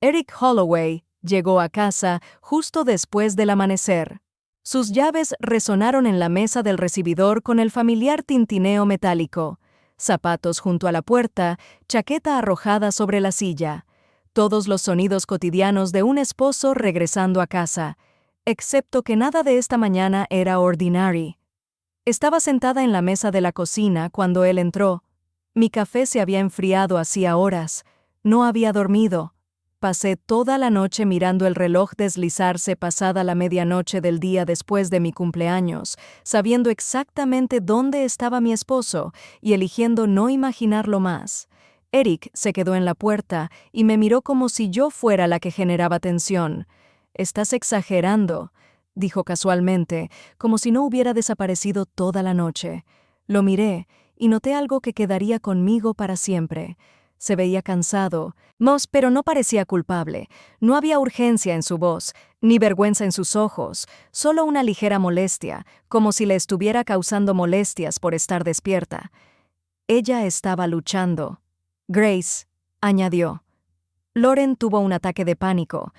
Eric Holloway llegó a casa justo después del amanecer. Sus llaves resonaron en la mesa del recibidor con el familiar tintineo metálico. Zapatos junto a la puerta, chaqueta arrojada sobre la silla. Todos los sonidos cotidianos de un esposo regresando a casa, excepto que nada de esta mañana era ordinary. Estaba sentada en la mesa de la cocina cuando él entró. Mi café se había enfriado hacía horas. No había dormido. Pasé toda la noche mirando el reloj deslizarse pasada la medianoche del día después de mi cumpleaños, sabiendo exactamente dónde estaba mi esposo y eligiendo no imaginarlo más. Eric se quedó en la puerta y me miró como si yo fuera la que generaba tensión. «Estás exagerando», dijo casualmente, como si no hubiera desaparecido toda la noche. Lo miré y noté algo que quedaría conmigo para siempre. Se veía cansado, pero no parecía culpable. No había urgencia en su voz, ni vergüenza en sus ojos, solo una ligera molestia, como si le estuviera causando molestias por estar despierta. Ella estaba luchando. Grace, añadió. Lauren tuvo un ataque de pánico.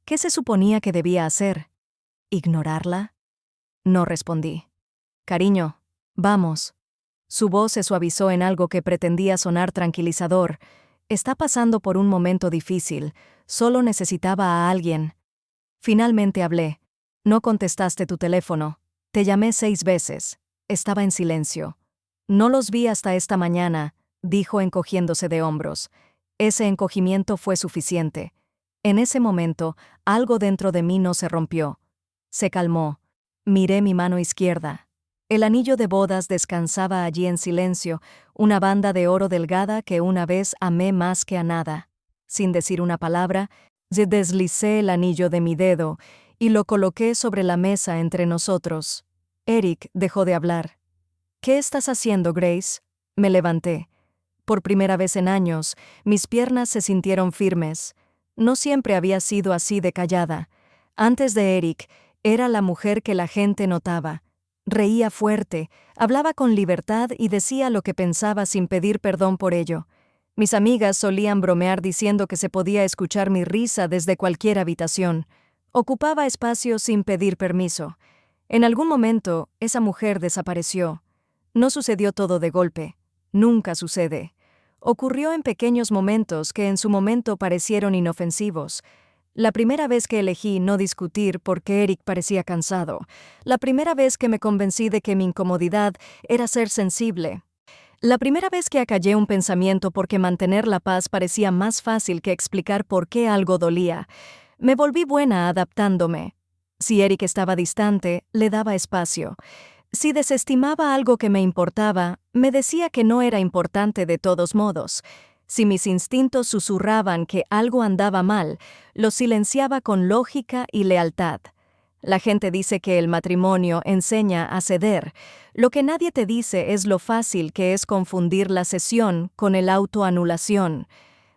¿Qué se suponía que debía hacer? ¿Ignorarla? No respondí. Cariño, vamos. Su voz se suavizó en algo que pretendía sonar tranquilizador. Está pasando por un momento difícil. Solo necesitaba a alguien. Finalmente hablé. No contestaste tu teléfono. Te llamé 6 veces. Estaba en silencio. No los vi hasta esta mañana, dijo encogiéndose de hombros. Ese encogimiento fue suficiente. En ese momento, algo dentro de mí no se rompió. Se calmó. Miré mi mano izquierda. El anillo de bodas descansaba allí en silencio, una banda de oro delgada que una vez amé más que a nada. Sin decir una palabra, deslicé el anillo de mi dedo y lo coloqué sobre la mesa entre nosotros. Eric dejó de hablar. «¿Qué estás haciendo, Grace?» Me levanté. Por primera vez en años, mis piernas se sintieron firmes. No siempre había sido así de callada. Antes de Eric, era la mujer que la gente notaba. Reía fuerte, hablaba con libertad y decía lo que pensaba sin pedir perdón por ello. Mis amigas solían bromear diciendo que se podía escuchar mi risa desde cualquier habitación. Ocupaba espacio sin pedir permiso. En algún momento, esa mujer desapareció. No sucedió todo de golpe. Nunca sucede. Ocurrió en pequeños momentos que en su momento parecieron inofensivos. La primera vez que elegí no discutir porque Eric parecía cansado. La primera vez que me convencí de que mi incomodidad era ser sensible. La primera vez que acallé un pensamiento porque mantener la paz parecía más fácil que explicar por qué algo dolía. Me volví buena adaptándome. Si Eric estaba distante, le daba espacio. Si desestimaba algo que me importaba, me decía que no era importante de todos modos. Si mis instintos susurraban que algo andaba mal, lo silenciaba con lógica y lealtad. La gente dice que el matrimonio enseña a ceder. Lo que nadie te dice es lo fácil que es confundir la cesión con el autoanulación.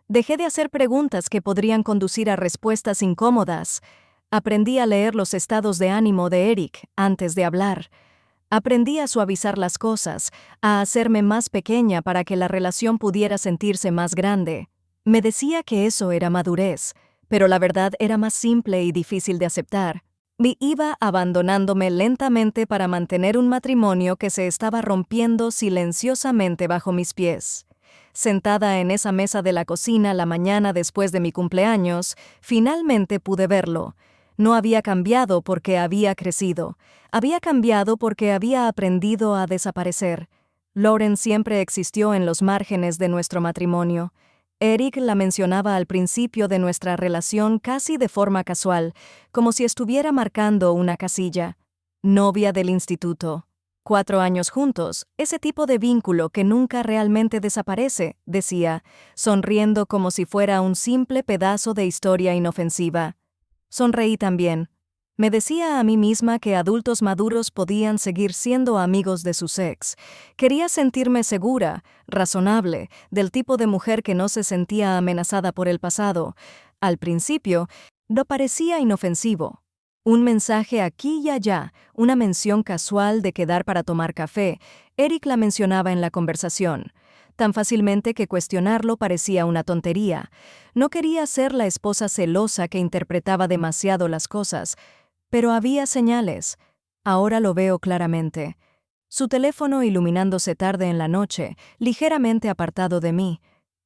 Dejé de hacer preguntas que podrían conducir a respuestas incómodas. Aprendí a leer los estados de ánimo de Eric antes de hablar. Aprendí a suavizar las cosas, a hacerme más pequeña para que la relación pudiera sentirse más grande. Me decía que eso era madurez, pero la verdad era más simple y difícil de aceptar. Iba abandonándome lentamente para mantener un matrimonio que se estaba rompiendo silenciosamente bajo mis pies. Sentada en esa mesa de la cocina la mañana después de mi cumpleaños, finalmente pude verlo. No había cambiado porque había crecido. Había cambiado porque había aprendido a desaparecer. Lauren siempre existió en los márgenes de nuestro matrimonio. Eric la mencionaba al principio de nuestra relación casi de forma casual, como si estuviera marcando una casilla. Novia del instituto. 4 años juntos, ese tipo de vínculo que nunca realmente desaparece, decía, sonriendo como si fuera un simple pedazo de historia inofensiva. Sonreí también. Me decía a mí misma que adultos maduros podían seguir siendo amigos de sus ex. Quería sentirme segura, razonable, del tipo de mujer que no se sentía amenazada por el pasado. Al principio, no parecía inofensivo. Un mensaje aquí y allá, una mención casual de quedar para tomar café. Eric la mencionaba en la conversación. tan fácilmente que cuestionarlo parecía una tontería. No quería ser la esposa celosa que interpretaba demasiado las cosas, pero había señales. Ahora lo veo claramente. Su teléfono iluminándose tarde en la noche, ligeramente apartado de mí.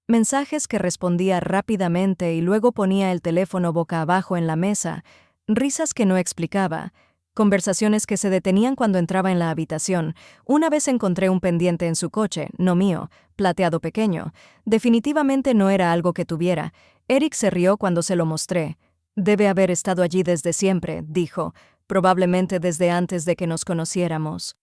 Mensajes que respondía rápidamente y luego ponía el teléfono boca abajo en la mesa. Risas que no explicaba. Conversaciones que se detenían cuando entraba en la habitación. Una vez encontré un pendiente en su coche, no mío, plateado pequeño. Definitivamente no era algo que tuviera. Eric se rió cuando se lo mostré. Debe haber estado allí desde siempre, dijo, probablemente desde antes de que nos conociéramos.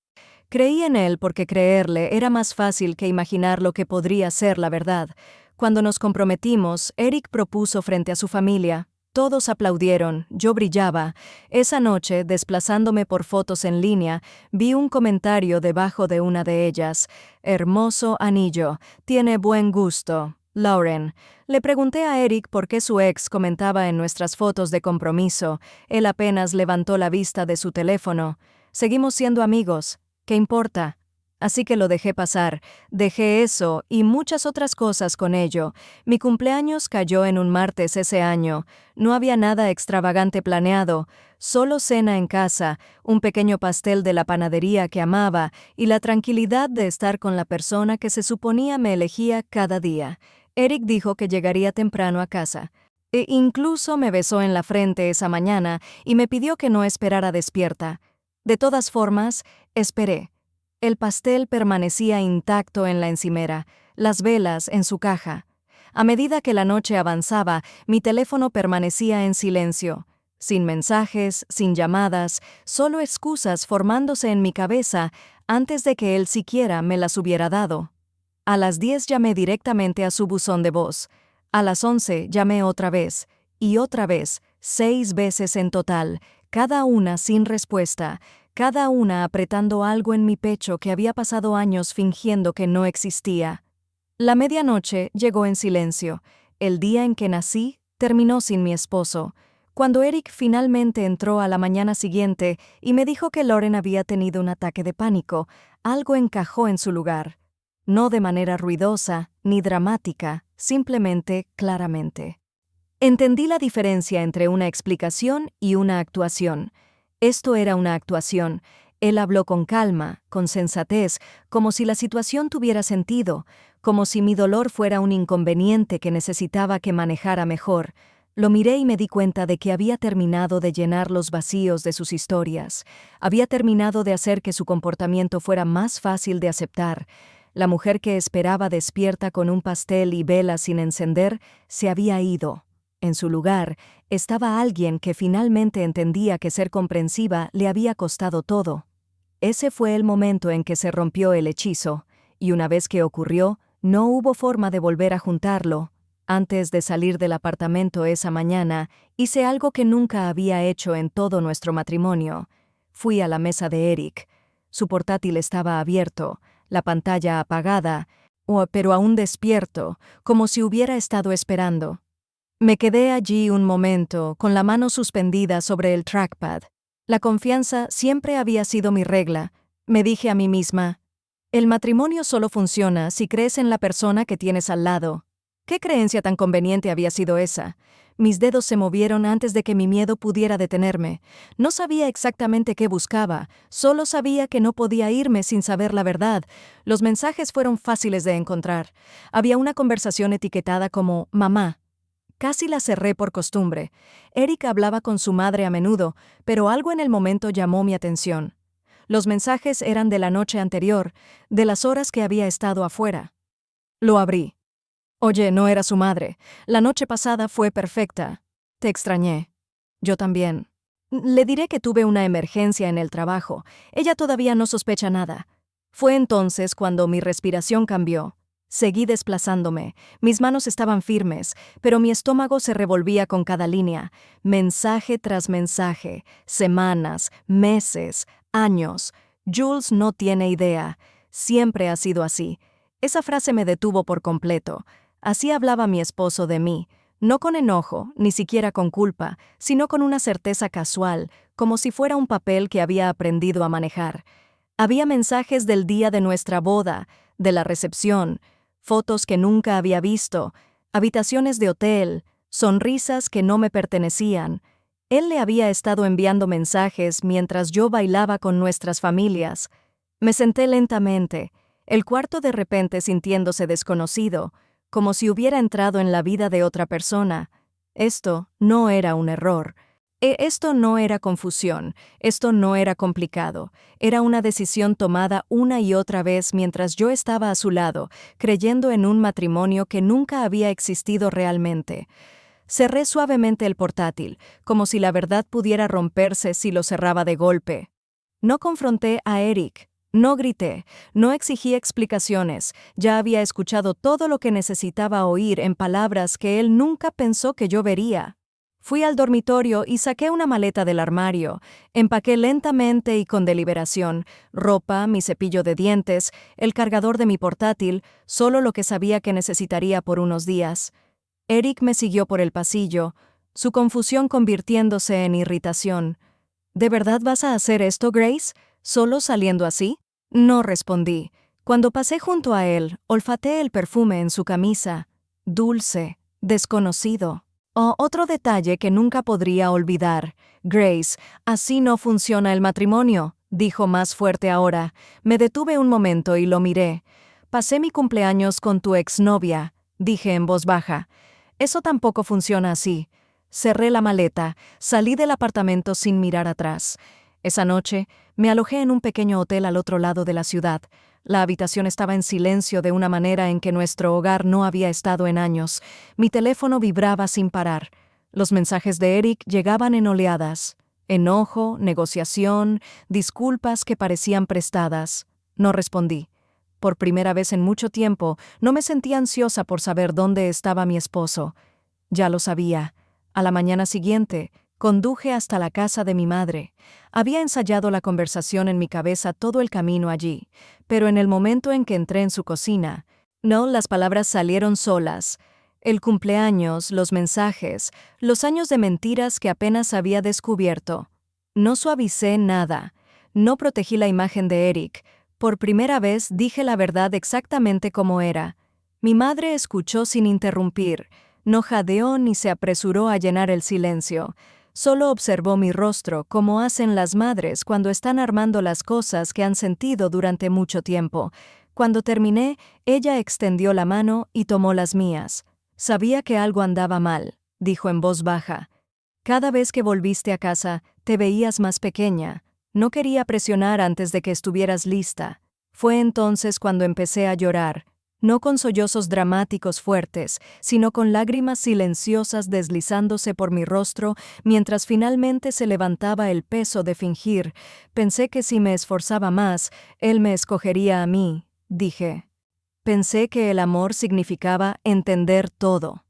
Creí en él porque creerle era más fácil que imaginar lo que podría ser la verdad. Cuando nos comprometimos, Eric propuso frente a su familia. Todos aplaudieron, yo brillaba. Esa noche, desplazándome por fotos en línea, vi un comentario debajo de una de ellas. Hermoso anillo, tiene buen gusto. Lauren. Le pregunté a Eric por qué su ex comentaba en nuestras fotos de compromiso. Él apenas levantó la vista de su teléfono. Seguimos siendo amigos. ¿Qué importa? Así que lo dejé pasar. Dejé eso y muchas otras cosas con ello. Mi cumpleaños cayó en un martes ese año. No había nada extravagante planeado. Solo cena en casa, un pequeño pastel de la panadería que amaba y la tranquilidad de estar con la persona que se suponía me elegía cada día. Eric dijo que llegaría temprano a casa. E incluso me besó en la frente esa mañana y me pidió que no esperara despierta. De todas formas, esperé. El pastel permanecía intacto en la encimera, las velas en su caja. A medida que la noche avanzaba, mi teléfono permanecía en silencio. Sin mensajes, sin llamadas, solo excusas formándose en mi cabeza antes de que él siquiera me las hubiera dado. A las 10 llamé directamente a su buzón de voz. A las 11 llamé otra vez, y otra vez, 6 veces en total, cada una sin respuesta, cada una apretando algo en mi pecho que había pasado años fingiendo que no existía. La medianoche llegó en silencio. El día en que nací terminó sin mi esposo. Cuando Eric finalmente entró a la mañana siguiente y me dijo que Lauren había tenido un ataque de pánico, algo encajó en su lugar. No de manera ruidosa ni dramática, simplemente claramente. Entendí la diferencia entre una explicación y una actuación. Esto era una actuación. Él habló con calma, con sensatez, como si la situación tuviera sentido, como si mi dolor fuera un inconveniente que necesitaba que manejara mejor. Lo miré y me di cuenta de que había terminado de llenar los vacíos de sus historias. Había terminado de hacer que su comportamiento fuera más fácil de aceptar. La mujer que esperaba despierta con un pastel y velas sin encender se había ido. En su lugar, estaba alguien que finalmente entendía que ser comprensiva le había costado todo. Ese fue el momento en que se rompió el hechizo, y una vez que ocurrió, no hubo forma de volver a juntarlo. Antes de salir del apartamento esa mañana, hice algo que nunca había hecho en todo nuestro matrimonio. Fui a la mesa de Eric. Su portátil estaba abierto, la pantalla apagada, pero aún despierto, como si hubiera estado esperando. Me quedé allí un momento, con la mano suspendida sobre el trackpad. La confianza siempre había sido mi regla. Me dije a mí misma, el matrimonio solo funciona si crees en la persona que tienes al lado. ¿Qué creencia tan conveniente había sido esa? Mis dedos se movieron antes de que mi miedo pudiera detenerme. No sabía exactamente qué buscaba, solo sabía que no podía irme sin saber la verdad. Los mensajes fueron fáciles de encontrar. Había una conversación etiquetada como «mamá». Casi la cerré por costumbre. Eric hablaba con su madre a menudo, pero algo en el momento llamó mi atención. Los mensajes eran de la noche anterior, de las horas que había estado afuera. Lo abrí. Oye, no era su madre. La noche pasada fue perfecta. Te extrañé. Yo también. Le diré que tuve una emergencia en el trabajo. Ella todavía no sospecha nada. Fue entonces cuando mi respiración cambió. Seguí desplazándome. Mis manos estaban firmes, pero mi estómago se revolvía con cada línea. Mensaje tras mensaje. Semanas, meses, años. Jules no tiene idea. Siempre ha sido así. Esa frase me detuvo por completo. Así hablaba mi esposo de mí. No con enojo, ni siquiera con culpa, sino con una certeza casual, como si fuera un papel que había aprendido a manejar. Había mensajes del día de nuestra boda, de la recepción. fotos que nunca había visto, habitaciones de hotel, sonrisas que no me pertenecían. Él le había estado enviando mensajes mientras yo bailaba con nuestras familias. Me senté lentamente, el cuarto de repente sintiéndose desconocido, como si hubiera entrado en la vida de otra persona. Esto no era un error. Esto no era confusión, esto no era complicado. Era una decisión tomada una y otra vez mientras yo estaba a su lado, creyendo en un matrimonio que nunca había existido realmente. Cerré suavemente el portátil, como si la verdad pudiera romperse si lo cerraba de golpe. No confronté a Eric, no grité, no exigí explicaciones, ya había escuchado todo lo que necesitaba oír en palabras que él nunca pensó que yo vería. Fui al dormitorio y saqué una maleta del armario. Empaqué lentamente y con deliberación, ropa, mi cepillo de dientes, el cargador de mi portátil, solo lo que sabía que necesitaría por unos días. Eric me siguió por el pasillo, su confusión convirtiéndose en irritación. ¿De verdad vas a hacer esto, Grace? ¿Solo saliendo así? No respondí. Cuando pasé junto a él, olfateé el perfume en su camisa. Dulce, desconocido. Oh, otro detalle que nunca podría olvidar. Grace, así no funciona el matrimonio, dijo más fuerte ahora. Me detuve un momento y lo miré. Pasé mi cumpleaños con tu exnovia, dije en voz baja. Eso tampoco funciona así. Cerré la maleta, salí del apartamento sin mirar atrás. Esa noche, me alojé en un pequeño hotel al otro lado de la ciudad. La habitación estaba en silencio de una manera en que nuestro hogar no había estado en años. Mi teléfono vibraba sin parar. Los mensajes de Eric llegaban en oleadas. Enojo, negociación, disculpas que parecían prestadas. No respondí. Por primera vez en mucho tiempo, no me sentía ansiosa por saber dónde estaba mi esposo. Ya lo sabía. A la mañana siguiente, conduje hasta la casa de mi madre. Había ensayado la conversación en mi cabeza todo el camino allí, pero en el momento en que entré en su cocina, las palabras salieron solas. El cumpleaños, los mensajes, los años de mentiras que apenas había descubierto. No suavicé nada. No protegí la imagen de Eric. Por primera vez dije la verdad exactamente como era. Mi madre escuchó sin interrumpir. No jadeó ni se apresuró a llenar el silencio. Solo observó mi rostro como hacen las madres cuando están armando las cosas que han sentido durante mucho tiempo. Cuando terminé, ella extendió la mano y tomó las mías. Sabía que algo andaba mal, dijo en voz baja. Cada vez que volviste a casa, te veías más pequeña. No quería presionar antes de que estuvieras lista. Fue entonces cuando empecé a llorar. No con sollozos dramáticos fuertes, sino con lágrimas silenciosas deslizándose por mi rostro mientras finalmente se levantaba el peso de fingir. Pensé que si me esforzaba más, él me escogería a mí, dije. Pensé que el amor significaba entender todo.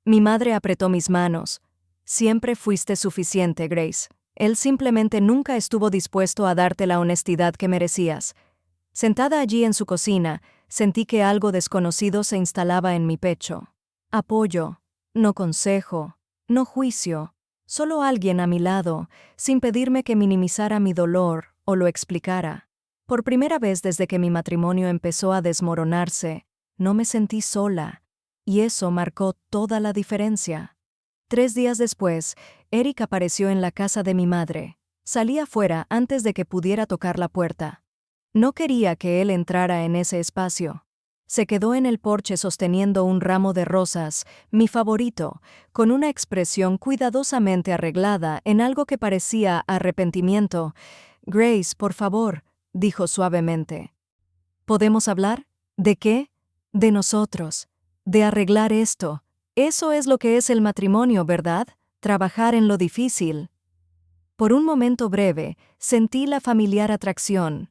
Mi madre apretó mis manos. Siempre fuiste suficiente, Grace. Él simplemente nunca estuvo dispuesto a darte la honestidad que merecías. Sentada allí en su cocina, sentí que algo desconocido se instalaba en mi pecho. Apoyo, no consejo, no juicio, solo alguien a mi lado, sin pedirme que minimizara mi dolor o lo explicara. Por primera vez desde que mi matrimonio empezó a desmoronarse, no me sentí sola, y eso marcó toda la diferencia. 3 días después, Eric apareció en la casa de mi madre. Salí afuera antes de que pudiera tocar la puerta. No quería que él entrara en ese espacio. Se quedó en el porche sosteniendo un ramo de rosas, mi favorito, con una expresión cuidadosamente arreglada en algo que parecía arrepentimiento. «Grace, por favor», dijo suavemente. «¿Podemos hablar? ¿De qué? De nosotros. De arreglar esto. Eso es lo que es el matrimonio, ¿verdad? Trabajar en lo difícil». Por un momento breve, sentí la familiar atracción.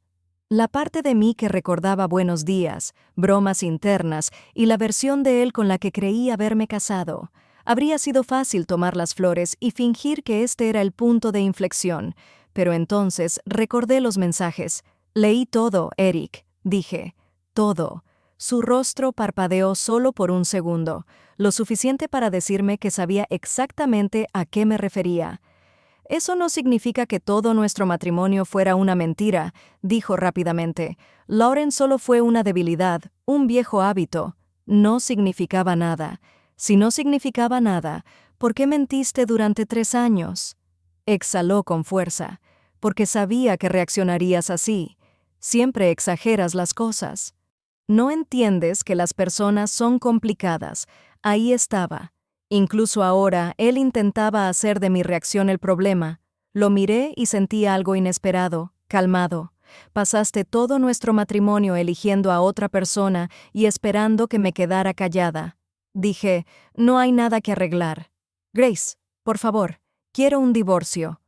La parte de mí que recordaba buenos días, bromas internas y la versión de él con la que creí haberme casado. Habría sido fácil tomar las flores y fingir que este era el punto de inflexión, pero entonces recordé los mensajes. «Leí todo, Eric», dije. «Todo». Su rostro parpadeó solo por un segundo, lo suficiente para decirme que sabía exactamente a qué me refería. «Eso no significa que todo nuestro matrimonio fuera una mentira», dijo rápidamente. «Lauren solo fue una debilidad, un viejo hábito. No significaba nada. Si no significaba nada, ¿por qué mentiste durante 3 años? Exhaló con fuerza, porque sabía que reaccionarías así. Siempre exageras las cosas. No entiendes que las personas son complicadas. Ahí estaba. Incluso ahora, él intentaba hacer de mi reacción el problema. Lo miré y sentí algo inesperado, calmado. Pasaste todo nuestro matrimonio eligiendo a otra persona y esperando que me quedara callada. Dije, no hay nada que arreglar. Grace, por favor, quiero un divorcio.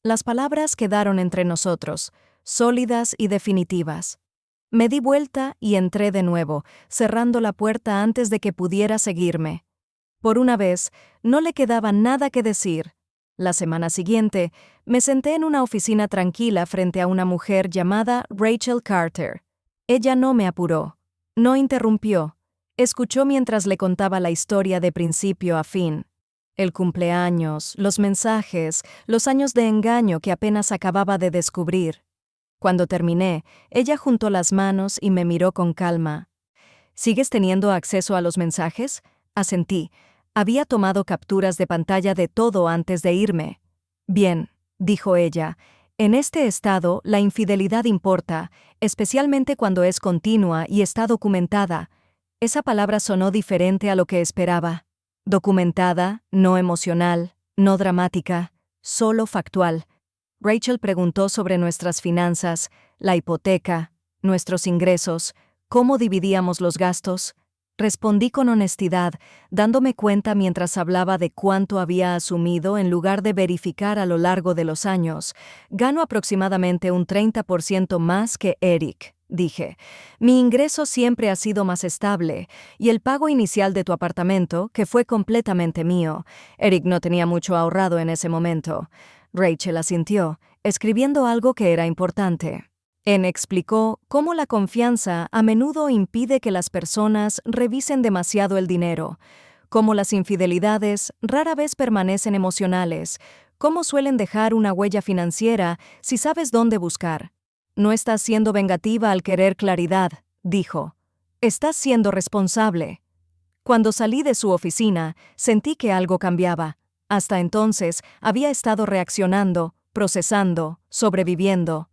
Las palabras quedaron entre nosotros, sólidas y definitivas. Me di vuelta y entré de nuevo, cerrando la puerta antes de que pudiera seguirme. Por una vez, no le quedaba nada que decir. La semana siguiente, me senté en una oficina tranquila frente a una mujer llamada Rachel Carter. Ella no me apuró, no interrumpió. Escuchó mientras le contaba la historia de principio a fin. El cumpleaños, los mensajes, los años de engaño que apenas acababa de descubrir. Cuando terminé, ella juntó las manos y me miró con calma. ¿Sigues teniendo acceso a los mensajes? Asentí. Había tomado capturas de pantalla de todo antes de irme. Bien, dijo ella. En este estado, la infidelidad importa, especialmente cuando es continua y está documentada. Esa palabra sonó diferente a lo que esperaba. Documentada, no emocional, no dramática, solo factual. Rachel preguntó sobre nuestras finanzas, la hipoteca, nuestros ingresos, cómo dividíamos los gastos. Respondí con honestidad, dándome cuenta mientras hablaba de cuánto había asumido en lugar de verificar a lo largo de los años. Gano aproximadamente un 30% más que Eric, dije. Mi ingreso siempre ha sido más estable, y el pago inicial de tu apartamento, que fue completamente mío. Eric no tenía mucho ahorrado en ese momento. Rachel asintió, escribiendo algo que era importante. Explicó cómo la confianza a menudo impide que las personas revisen demasiado el dinero, cómo las infidelidades rara vez permanecen emocionales, cómo suelen dejar una huella financiera si sabes dónde buscar. No estás siendo vengativa al querer claridad, dijo. Estás siendo responsable. Cuando salí de su oficina, sentí que algo cambiaba. Hasta entonces había estado reaccionando, procesando, sobreviviendo.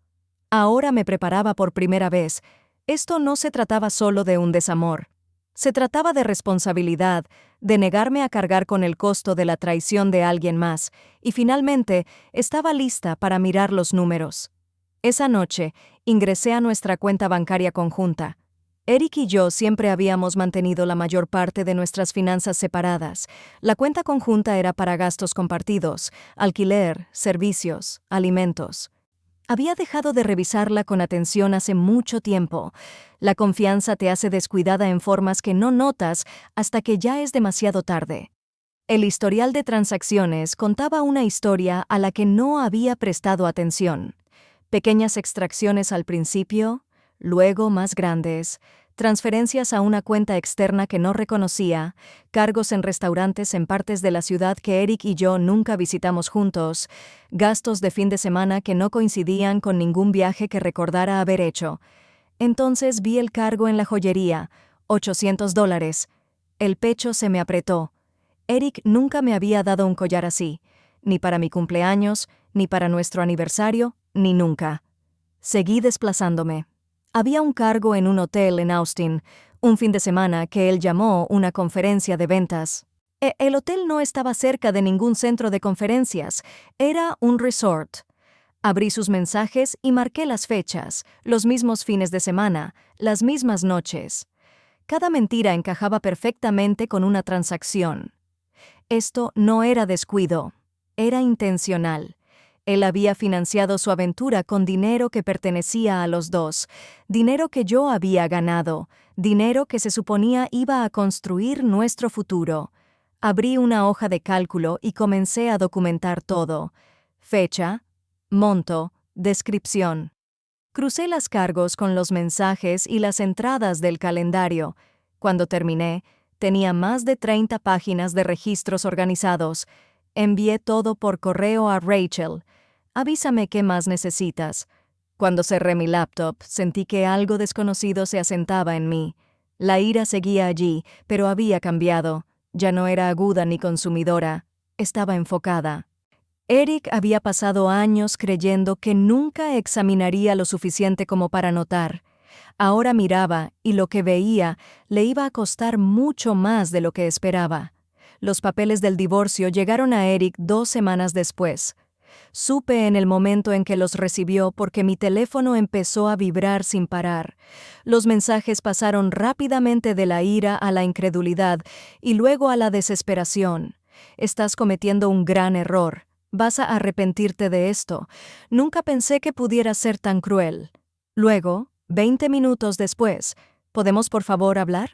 Ahora me preparaba por primera vez. Esto no se trataba solo de un desamor. Se trataba de responsabilidad, de negarme a cargar con el costo de la traición de alguien más, y finalmente estaba lista para mirar los números. Esa noche, ingresé a nuestra cuenta bancaria conjunta. Eric y yo siempre habíamos mantenido la mayor parte de nuestras finanzas separadas. La cuenta conjunta era para gastos compartidos, alquiler, servicios, alimentos. Había dejado de revisarla con atención hace mucho tiempo. La confianza te hace descuidada en formas que no notas hasta que ya es demasiado tarde. El historial de transacciones contaba una historia a la que no había prestado atención. Pequeñas extracciones al principio, luego más grandes, transferencias a una cuenta externa que no reconocía, cargos en restaurantes en partes de la ciudad que Eric y yo nunca visitamos juntos, gastos de fin de semana que no coincidían con ningún viaje que recordara haber hecho. Entonces vi el cargo en la joyería, $800. El pecho se me apretó. Eric nunca me había dado un collar así, ni para mi cumpleaños, ni para nuestro aniversario, ni nunca. Seguí desplazándome. Había un cargo en un hotel en Austin, un fin de semana que él llamó una conferencia de ventas. El hotel no estaba cerca de ningún centro de conferencias, era un resort. Abrí sus mensajes y marqué las fechas, los mismos fines de semana, las mismas noches. Cada mentira encajaba perfectamente con una transacción. Esto no era descuido, era intencional. Él había financiado su aventura con dinero que pertenecía a los dos, dinero que yo había ganado, dinero que se suponía iba a construir nuestro futuro. Abrí una hoja de cálculo y comencé a documentar todo. Fecha, monto, descripción. Crucé las cargos con los mensajes y las entradas del calendario. Cuando terminé, tenía más de 30 páginas de registros organizados. Envié todo por correo a Rachel. Avísame qué más necesitas. Cuando cerré mi laptop, sentí que algo desconocido se asentaba en mí. La ira seguía allí, pero había cambiado. Ya no era aguda ni consumidora. Estaba enfocada. Eric había pasado años creyendo que nunca examinaría lo suficiente como para notar. Ahora miraba, y lo que veía le iba a costar mucho más de lo que esperaba. Los papeles del divorcio llegaron a Eric 2 semanas después. Supe en el momento en que los recibió porque mi teléfono empezó a vibrar sin parar. Los mensajes pasaron rápidamente de la ira a la incredulidad y luego a la desesperación. Estás cometiendo un gran error. Vas a arrepentirte de esto. Nunca pensé que pudiera ser tan cruel. Luego, 20 minutos después, ¿podemos por favor hablar?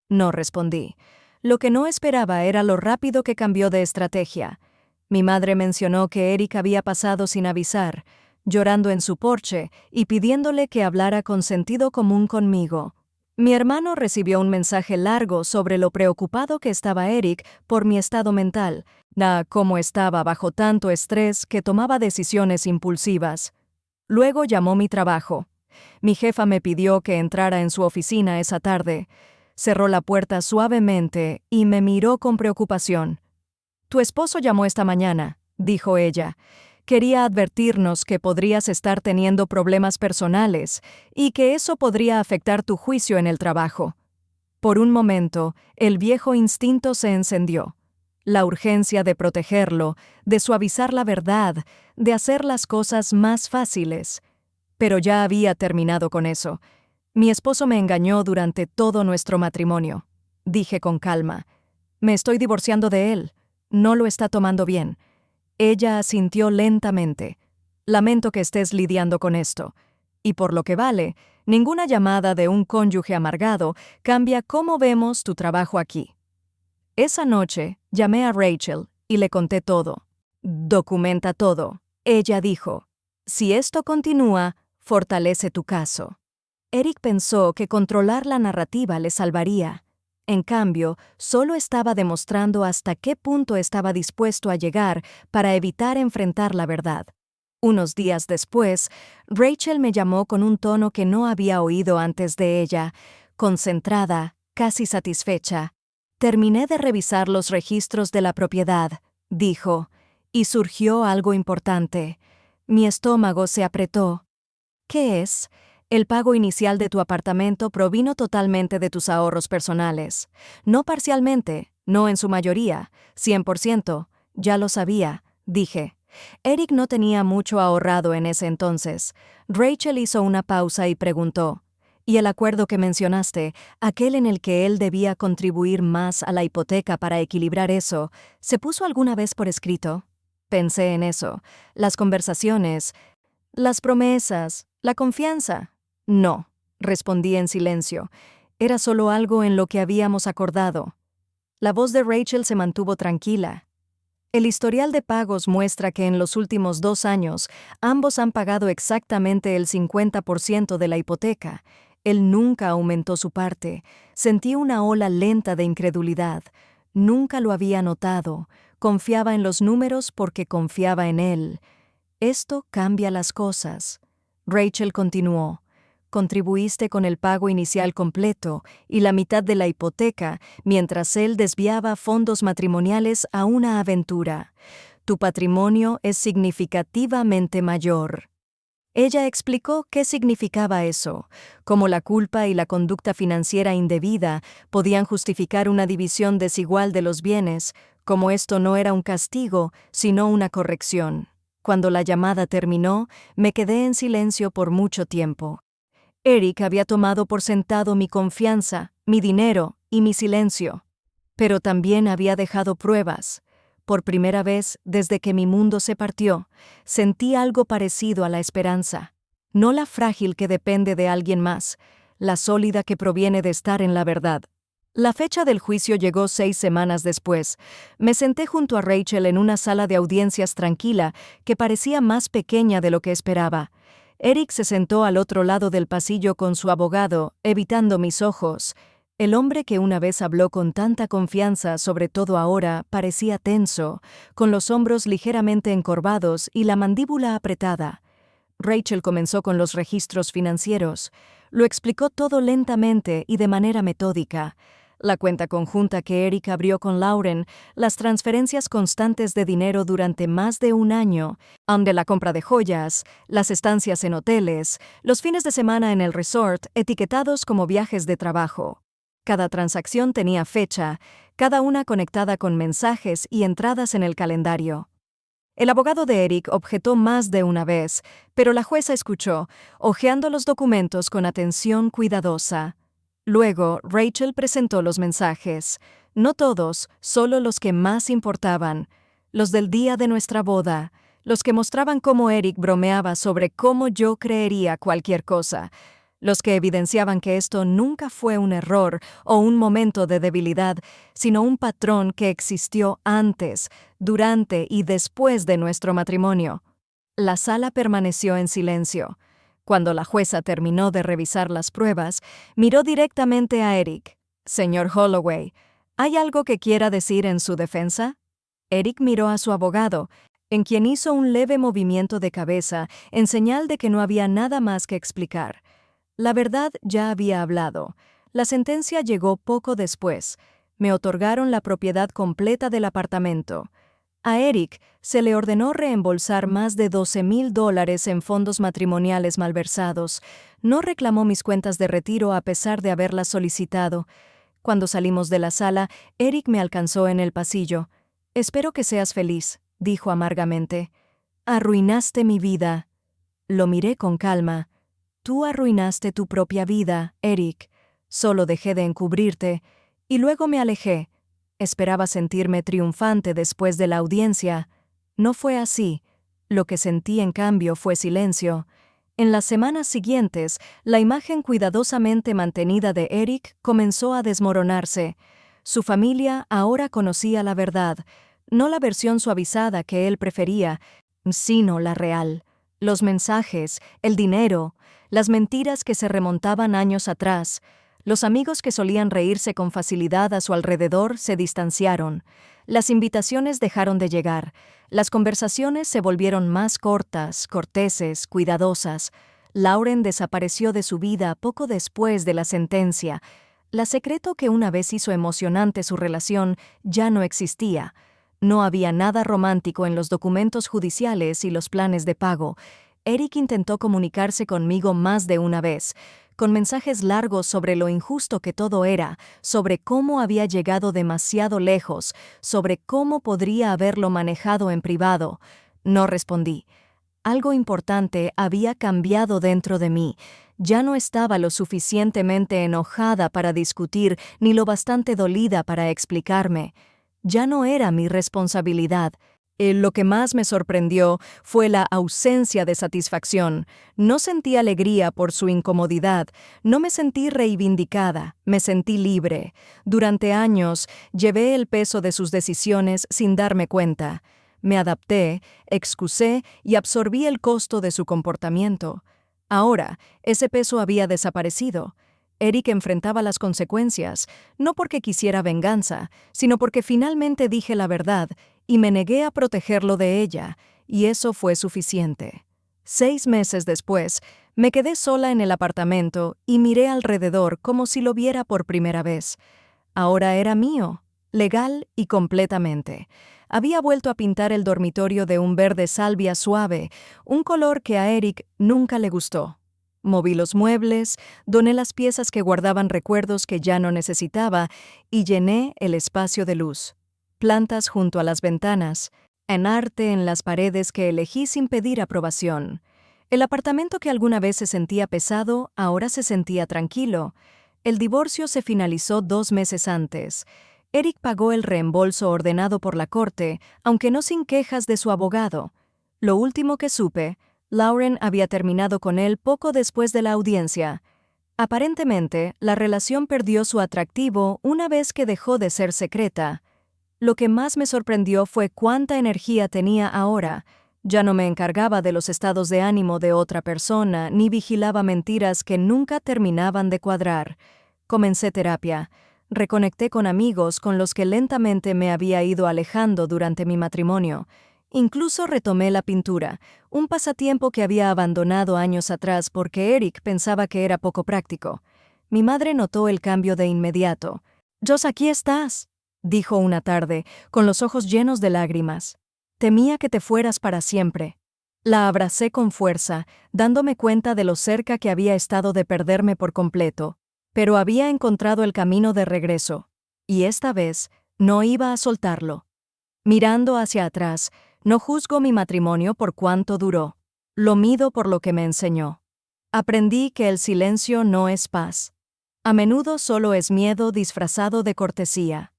No respondí. Lo que no esperaba era lo rápido que cambió de estrategia. Mi madre mencionó que Eric había pasado sin avisar, llorando en su porche y pidiéndole que hablara con sentido común conmigo. Mi hermano recibió un mensaje largo sobre lo preocupado que estaba Eric por mi estado mental, cómo estaba bajo tanto estrés que tomaba decisiones impulsivas. Luego llamó mi trabajo. Mi jefa me pidió que entrara en su oficina esa tarde. Cerró la puerta suavemente y me miró con preocupación. «Tu esposo llamó esta mañana», dijo ella. «Quería advertirnos que podrías estar teniendo problemas personales y que eso podría afectar tu juicio en el trabajo». Por un momento, el viejo instinto se encendió. La urgencia de protegerlo, de suavizar la verdad, de hacer las cosas más fáciles. Pero ya había terminado con eso. Mi esposo me engañó durante todo nuestro matrimonio. Dije con calma. «Me estoy divorciando de él. No lo está tomando bien». Ella asintió lentamente. «Lamento que estés lidiando con esto. Y por lo que vale, ninguna llamada de un cónyuge amargado cambia cómo vemos tu trabajo aquí». Esa noche llamé a Rachel y le conté todo. «Documenta todo», ella dijo. «Si esto continúa, fortalece tu caso». Eric pensó que controlar la narrativa le salvaría. En cambio, solo estaba demostrando hasta qué punto estaba dispuesto a llegar para evitar enfrentar la verdad. Unos días después, Rachel me llamó con un tono que no había oído antes de ella, concentrada, casi satisfecha. «Terminé de revisar los registros de la propiedad», dijo, y surgió algo importante. Mi estómago se apretó. «¿Qué es?» «El pago inicial de tu apartamento provino totalmente de tus ahorros personales. No parcialmente, no en su mayoría, 100%. Ya lo sabía», dije. Eric no tenía mucho ahorrado en ese entonces. Rachel hizo una pausa y preguntó, «¿Y el acuerdo que mencionaste, aquel en el que él debía contribuir más a la hipoteca para equilibrar eso, se puso alguna vez por escrito?» Pensé en eso. Las conversaciones, las promesas, la confianza. «No», respondí en silencio. Era solo algo en lo que habíamos acordado. La voz de Rachel se mantuvo tranquila. «El historial de pagos muestra que en los últimos 2 años ambos han pagado exactamente el 50% de la hipoteca. Él nunca aumentó su parte». Sentí una ola lenta de incredulidad. Nunca lo había notado. Confiaba en los números porque confiaba en él. «Esto cambia las cosas». Rachel continuó. «Contribuiste con el pago inicial completo y la mitad de la hipoteca mientras él desviaba fondos matrimoniales a una aventura. Tu patrimonio es significativamente mayor». Ella explicó qué significaba eso, cómo la culpa y la conducta financiera indebida podían justificar una división desigual de los bienes, como esto no era un castigo, sino una corrección. Cuando la llamada terminó, me quedé en silencio por mucho tiempo. Eric había tomado por sentado mi confianza, mi dinero y mi silencio. Pero también había dejado pruebas. Por primera vez desde que mi mundo se partió, sentí algo parecido a la esperanza. No la frágil que depende de alguien más, la sólida que proviene de estar en la verdad. La fecha del juicio llegó 6 semanas después. Me senté junto a Rachel en una sala de audiencias tranquila que parecía más pequeña de lo que esperaba. Eric se sentó al otro lado del pasillo con su abogado, evitando mis ojos. El hombre que una vez habló con tanta confianza, sobre todo ahora, parecía tenso, con los hombros ligeramente encorvados y la mandíbula apretada. Rachel comenzó con los registros financieros. Lo explicó todo lentamente y de manera metódica. La cuenta conjunta que Eric abrió con Lauren, las transferencias constantes de dinero durante más de un año, de la compra de joyas, las estancias en hoteles, los fines de semana en el resort, etiquetados como viajes de trabajo. Cada transacción tenía fecha, cada una conectada con mensajes y entradas en el calendario. El abogado de Eric objetó más de una vez, pero la jueza escuchó, hojeando los documentos con atención cuidadosa. Luego, Rachel presentó los mensajes. No todos, solo los que más importaban. Los del día de nuestra boda. Los que mostraban cómo Eric bromeaba sobre cómo yo creería cualquier cosa. Los que evidenciaban que esto nunca fue un error o un momento de debilidad, sino un patrón que existió antes, durante y después de nuestro matrimonio. La sala permaneció en silencio. Cuando la jueza terminó de revisar las pruebas, miró directamente a Eric. «Señor Holloway, ¿hay algo que quiera decir en su defensa?» Eric miró a su abogado, en quien hizo un leve movimiento de cabeza en señal de que no había nada más que explicar. La verdad ya había hablado. La sentencia llegó poco después. Me otorgaron la propiedad completa del apartamento. A Eric se le ordenó reembolsar más de $12,000 en fondos matrimoniales malversados. No reclamó mis cuentas de retiro a pesar de haberlas solicitado. Cuando salimos de la sala, Eric me alcanzó en el pasillo. «Espero que seas feliz», dijo amargamente. «Arruinaste mi vida». Lo miré con calma. «Tú arruinaste tu propia vida, Eric. Solo dejé de encubrirte». Y luego me alejé. Esperaba sentirme triunfante después de la audiencia. No fue así. Lo que sentí, en cambio, fue silencio. En las semanas siguientes, la imagen cuidadosamente mantenida de Eric comenzó a desmoronarse. Su familia ahora conocía la verdad, no la versión suavizada que él prefería, sino la real. Los mensajes, el dinero, las mentiras que se remontaban años atrás. Los amigos que solían reírse con facilidad a su alrededor se distanciaron. Las invitaciones dejaron de llegar. Las conversaciones se volvieron más cortas, corteses, cuidadosas. Lauren desapareció de su vida poco después de la sentencia. El secreto que una vez hizo emocionante su relación ya no existía. No había nada romántico en los documentos judiciales y los planes de pago. Eric intentó comunicarse conmigo más de una vez, con mensajes largos sobre lo injusto que todo era, sobre cómo había llegado demasiado lejos, sobre cómo podría haberlo manejado en privado. No respondí. Algo importante había cambiado dentro de mí. Ya no estaba lo suficientemente enojada para discutir, ni lo bastante dolida para explicarme. Ya no era mi responsabilidad. Lo que más me sorprendió fue la ausencia de satisfacción. No sentí alegría por su incomodidad, no me sentí reivindicada, me sentí libre. Durante años llevé el peso de sus decisiones sin darme cuenta. Me adapté, excusé y absorbí el costo de su comportamiento. Ahora, ese peso había desaparecido. Eric enfrentaba las consecuencias, no porque quisiera venganza, sino porque finalmente dije la verdad y me negué a protegerlo de ella, y eso fue suficiente. 6 meses después, me quedé sola en el apartamento y miré alrededor como si lo viera por primera vez. Ahora era mío, legal y completamente. Había vuelto a pintar el dormitorio de un verde salvia suave, un color que a Eric nunca le gustó. Moví los muebles, doné las piezas que guardaban recuerdos que ya no necesitaba y llené el espacio de luz. Plantas junto a las ventanas, en arte en las paredes que elegí sin pedir aprobación. El apartamento que alguna vez se sentía pesado, ahora se sentía tranquilo. El divorcio se finalizó 2 meses antes. Eric pagó el reembolso ordenado por la corte, aunque no sin quejas de su abogado. Lo último que supe, Lauren había terminado con él poco después de la audiencia. Aparentemente, la relación perdió su atractivo una vez que dejó de ser secreta. Lo que más me sorprendió fue cuánta energía tenía ahora. Ya no me encargaba de los estados de ánimo de otra persona, ni vigilaba mentiras que nunca terminaban de cuadrar. Comencé terapia. Reconecté con amigos con los que lentamente me había ido alejando durante mi matrimonio. Incluso retomé la pintura, un pasatiempo que había abandonado años atrás porque Eric pensaba que era poco práctico. Mi madre notó el cambio de inmediato. «Joss, aquí estás», dijo una tarde, con los ojos llenos de lágrimas. «Temía que te fueras para siempre». La abracé con fuerza, dándome cuenta de lo cerca que había estado de perderme por completo. Pero había encontrado el camino de regreso. Y esta vez no iba a soltarlo. Mirando hacia atrás, no juzgo mi matrimonio por cuánto duró. Lo mido por lo que me enseñó. Aprendí que el silencio no es paz. A menudo solo es miedo disfrazado de cortesía.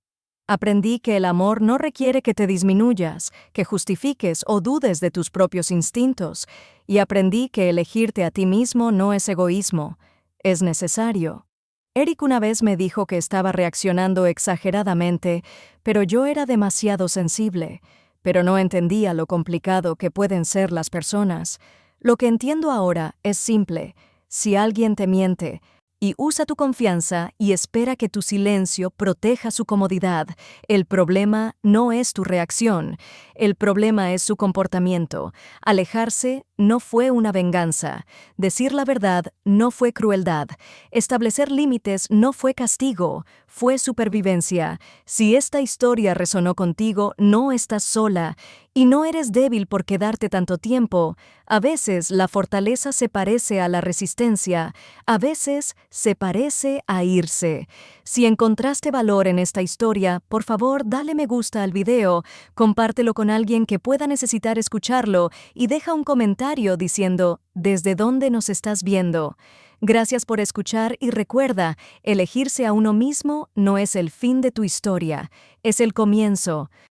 Aprendí que el amor no requiere que te disminuyas, que justifiques o dudes de tus propios instintos, y aprendí que elegirte a ti mismo no es egoísmo, es necesario. Eric una vez me dijo que estaba reaccionando exageradamente, pero yo era demasiado sensible, pero no entendía lo complicado que pueden ser las personas. Lo que entiendo ahora es simple: si alguien te miente, y usa tu confianza y espera que tu silencio proteja su comodidad, el problema no es tu reacción, el problema es su comportamiento. Alejarse no fue una venganza, decir la verdad no fue crueldad, establecer límites no fue castigo, fue supervivencia. Si esta historia resonó contigo, no estás sola, y no eres débil por quedarte tanto tiempo. A veces la fortaleza se parece a la resistencia, a veces se parece a irse. Si encontraste valor en esta historia, por favor, dale me gusta al video, compártelo con alguien que pueda necesitar escucharlo y deja un comentario diciendo ¿desde dónde nos estás viendo? Gracias por escuchar y recuerda, elegirse a uno mismo no es el fin de tu historia, es el comienzo.